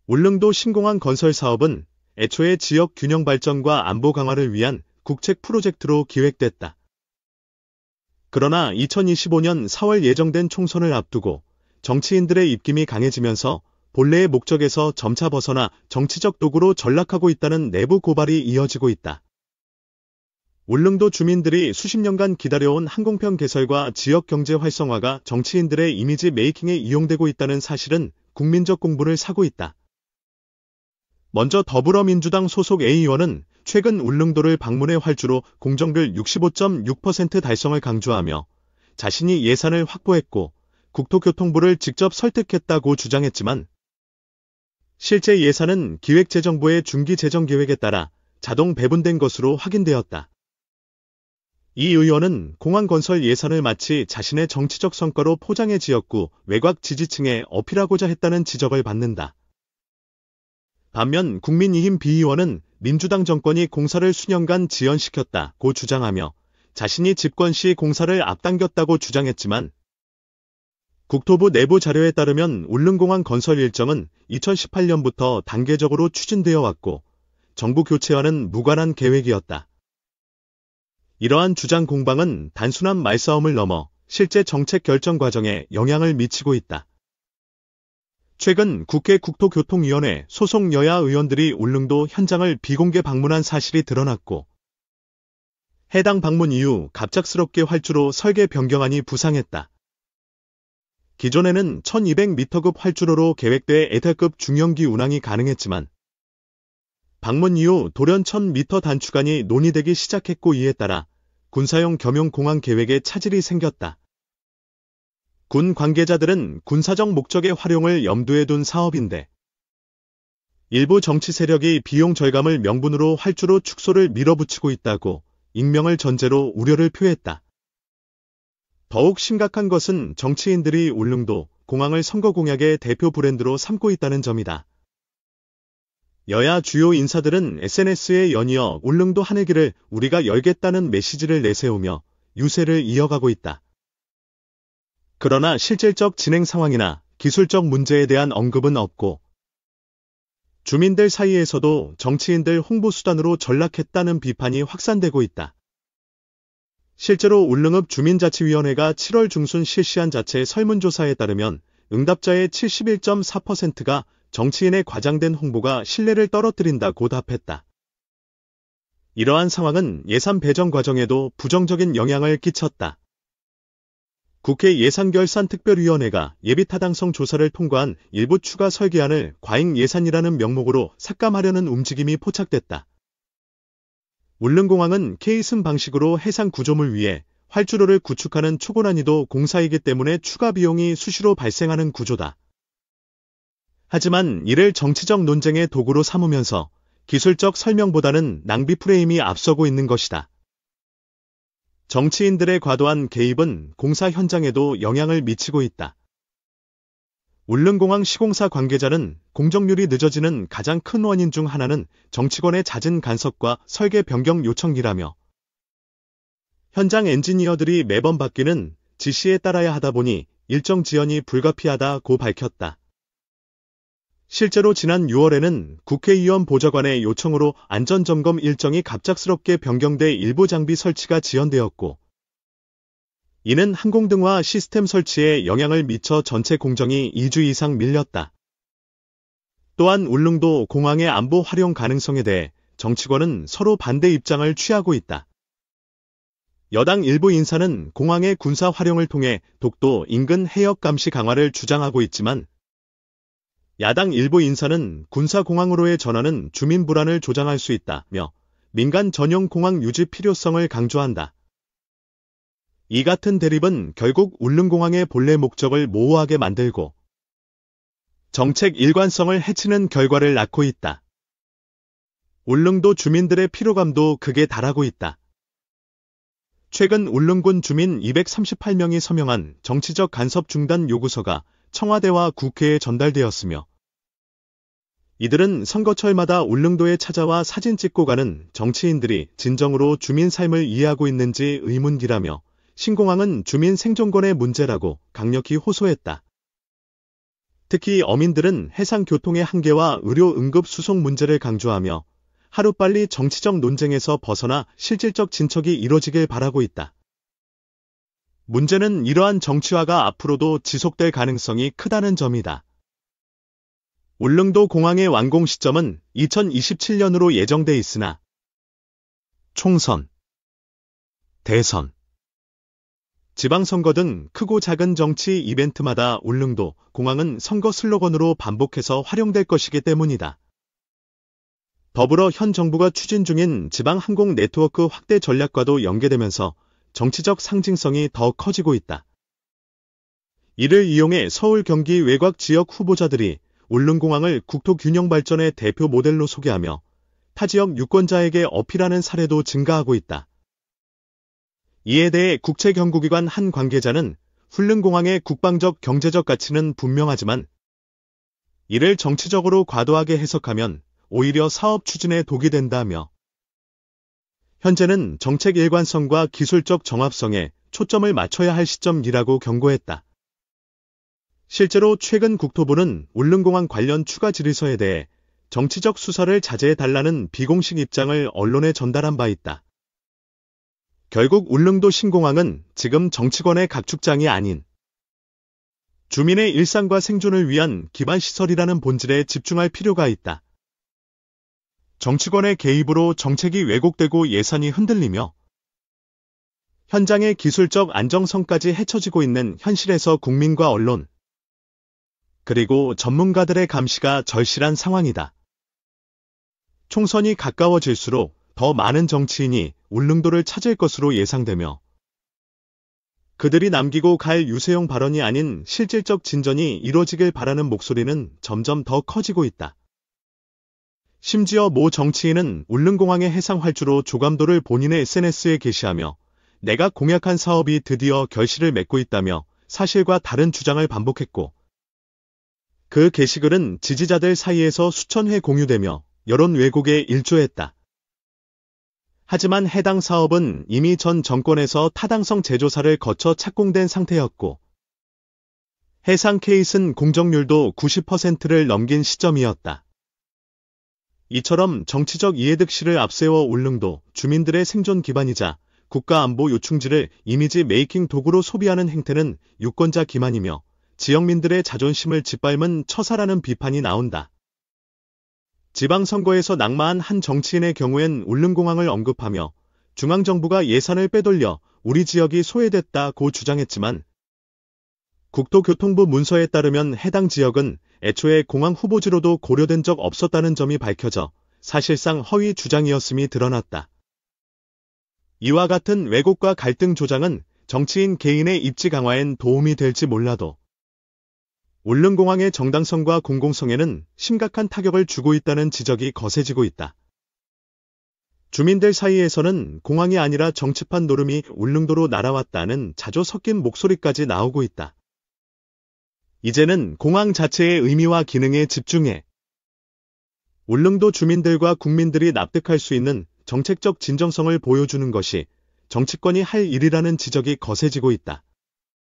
울릉도 신공항 건설 사업은 애초에 지역 균형 발전과 안보 강화를 위한 국책 프로젝트로 기획됐다. 그러나 2025년 4월 예정된 총선을 앞두고 정치인들의 입김이 강해지면서 본래의 목적에서 점차 벗어나 정치적 도구로 전락하고 있다는 내부 고발이 이어지고 있다. 울릉도 주민들이 수십 년간 기다려온 항공편 개설과 지역 경제 활성화가 정치인들의 이미지 메이킹에 이용되고 있다는 사실은 국민적 공분을 사고 있다. 먼저 더불어민주당 소속 A 의원은 최근 울릉도를 방문해 활주로 공정률 65.6% 달성을 강조하며 자신이 예산을 확보했고 국토교통부를 직접 설득했다고 주장했지만 실제 예산은 기획재정부의 중기재정계획에 따라 자동 배분된 것으로 확인되었다. 이 의원은 공항 건설 예산을 마치 자신의 정치적 성과로 포장해 지었고 외곽 지지층에 어필하고자 했다는 지적을 받는다. 반면 국민의힘 B 의원은 민주당 정권이 공사를 수년간 지연시켰다고 주장하며 자신이 집권 시 공사를 앞당겼다고 주장했지만 국토부 내부 자료에 따르면 울릉공항 건설 일정은 2018년부터 단계적으로 추진되어 왔고 정부 교체와는 무관한 계획이었다. 이러한 주장 공방은 단순한 말싸움을 넘어 실제 정책 결정 과정에 영향을 미치고 있다. 최근 국회 국토교통위원회 소속 여야 의원들이 울릉도 현장을 비공개 방문한 사실이 드러났고 해당 방문 이후 갑작스럽게 활주로 설계 변경안이 부상했다. 기존에는 1200m급 활주로로 계획돼 에탈급 중형기 운항이 가능했지만 방문 이후 돌연 1000m 단축안이 논의되기 시작했고 이에 따라 군사용 겸용 공항 계획에 차질이 생겼다. 군 관계자들은 군사적 목적의 활용을 염두에 둔 사업인데 일부 정치 세력이 비용 절감을 명분으로 활주로 축소를 밀어붙이고 있다고 익명을 전제로 우려를 표했다. 더욱 심각한 것은 정치인들이 울릉도 공항을 선거 공약의 대표 브랜드로 삼고 있다는 점이다. 여야 주요 인사들은 SNS에 연이어 울릉도 하늘길을 우리가 열겠다는 메시지를 내세우며 유세를 이어가고 있다. 그러나 실질적 진행 상황이나 기술적 문제에 대한 언급은 없고 주민들 사이에서도 정치인들 홍보수단으로 전락했다는 비판이 확산되고 있다. 실제로 울릉읍 주민자치위원회가 7월 중순 실시한 자체 설문조사에 따르면 응답자의 71.4%가 정치인의 과장된 홍보가 신뢰를 떨어뜨린다고 답했다. 이러한 상황은 예산 배정 과정에도 부정적인 영향을 끼쳤다. 국회 예산결산특별위원회가 예비타당성 조사를 통과한 일부 추가 설계안을 과잉 예산이라는 명목으로 삭감하려는 움직임이 포착됐다. 울릉공항은 K승 방식으로 해상 구조물 위에 활주로를 구축하는 초고난이도 공사이기 때문에 추가 비용이 수시로 발생하는 구조다. 하지만 이를 정치적 논쟁의 도구로 삼으면서 기술적 설명보다는 낭비 프레임이 앞서고 있는 것이다. 정치인들의 과도한 개입은 공사 현장에도 영향을 미치고 있다. 울릉공항 시공사 관계자는 공정률이 늦어지는 가장 큰 원인 중 하나는 정치권의 잦은 간섭과 설계 변경 요청이라며 현장 엔지니어들이 매번 바뀌는 지시에 따라야 하다 보니 일정 지연이 불가피하다고 밝혔다. 실제로 지난 6월에는 국회의원 보좌관의 요청으로 안전점검 일정이 갑작스럽게 변경돼 일부 장비 설치가 지연되었고 이는 항공등화 시스템 설치에 영향을 미쳐 전체 공정이 2주 이상 밀렸다. 또한 울릉도 공항의 안보 활용 가능성에 대해 정치권은 서로 반대 입장을 취하고 있다. 여당 일부 인사는 공항의 군사 활용을 통해 독도 인근 해역 감시 강화를 주장하고 있지만 야당 일부 인사는 군사공항으로의 전환은 주민 불안을 조장할 수 있다며 민간 전용 공항 유지 필요성을 강조한다. 이 같은 대립은 결국 울릉공항의 본래 목적을 모호하게 만들고 정책 일관성을 해치는 결과를 낳고 있다. 울릉도 주민들의 피로감도 극에 달하고 있다. 최근 울릉군 주민 238명이 서명한 정치적 간섭 중단 요구서가 청와대와 국회에 전달되었으며 이들은 선거철마다 울릉도에 찾아와 사진 찍고 가는 정치인들이 진정으로 주민 삶을 이해하고 있는지 의문기라며 신공항은 주민 생존권의 문제라고 강력히 호소했다. 특히 어민들은 해상 교통의 한계와 의료 응급 수송 문제를 강조하며 하루빨리 정치적 논쟁에서 벗어나 실질적 진척이 이뤄지길 바라고 있다. 문제는 이러한 정치화가 앞으로도 지속될 가능성이 크다는 점이다. 울릉도 공항의 완공 시점은 2027년으로 예정돼 있으나 총선, 대선, 지방선거 등 크고 작은 정치 이벤트마다 울릉도 공항은 선거 슬로건으로 반복해서 활용될 것이기 때문이다. 더불어 현 정부가 추진 중인 지방 항공 네트워크 확대 전략과도 연계되면서 정치적 상징성이 더 커지고 있다. 이를 이용해 서울 경기 외곽 지역 후보자들이 울릉공항을 국토균형 발전의 대표 모델로 소개하며 타 지역 유권자에게 어필하는 사례도 증가하고 있다. 이에 대해 국제경구기관 한 관계자는 울릉공항의 국방적 경제적 가치는 분명하지만 이를 정치적으로 과도하게 해석하면 오히려 사업 추진에 독이 된다며 현재는 정책 일관성과 기술적 정합성에 초점을 맞춰야 할 시점이라고 경고했다. 실제로 최근 국토부는 울릉공항 관련 추가 질의서에 대해 정치적 수사를 자제해달라는 비공식 입장을 언론에 전달한 바 있다. 결국 울릉도 신공항은 지금 정치권의 각축장이 아닌 주민의 일상과 생존을 위한 기반시설이라는 본질에 집중할 필요가 있다. 정치권의 개입으로 정책이 왜곡되고 예산이 흔들리며 현장의 기술적 안정성까지 해쳐지고 있는 현실에서 국민과 언론, 그리고 전문가들의 감시가 절실한 상황이다. 총선이 가까워질수록 더 많은 정치인이 울릉도를 찾을 것으로 예상되며 그들이 남기고 갈 유세용 발언이 아닌 실질적 진전이 이뤄지길 바라는 목소리는 점점 더 커지고 있다. 심지어 모 정치인은 울릉공항의 해상 활주로 조감도를 본인의 SNS에 게시하며 내가 공약한 사업이 드디어 결실을 맺고 있다며 사실과 다른 주장을 반복했고 그 게시글은 지지자들 사이에서 수천 회 공유되며 여론 왜곡에 일조했다. 하지만 해당 사업은 이미 전 정권에서 타당성 재조사를 거쳐 착공된 상태였고 해상 케이슨 공정률도 90%를 넘긴 시점이었다. 이처럼 정치적 이해득실을 앞세워 울릉도 주민들의 생존 기반이자 국가안보 요충지를 이미지 메이킹 도구로 소비하는 행태는 유권자 기만이며 지역민들의 자존심을 짓밟은 처사라는 비판이 나온다. 지방선거에서 낙마한 한 정치인의 경우엔 울릉공항을 언급하며 중앙정부가 예산을 빼돌려 우리 지역이 소외됐다고 주장했지만 국토교통부 문서에 따르면 해당 지역은 애초에 공항 후보지로도 고려된 적 없었다는 점이 밝혀져 사실상 허위 주장이었음이 드러났다. 이와 같은 왜곡과 갈등 조장은 정치인 개인의 입지 강화엔 도움이 될지 몰라도 울릉공항의 정당성과 공공성에는 심각한 타격을 주고 있다는 지적이 거세지고 있다. 주민들 사이에서는 공항이 아니라 정치판 노름이 울릉도로 날아왔다는 자조 섞인 목소리까지 나오고 있다. 이제는 공항 자체의 의미와 기능에 집중해 울릉도 주민들과 국민들이 납득할 수 있는 정책적 진정성을 보여주는 것이 정치권이 할 일이라는 지적이 거세지고 있다.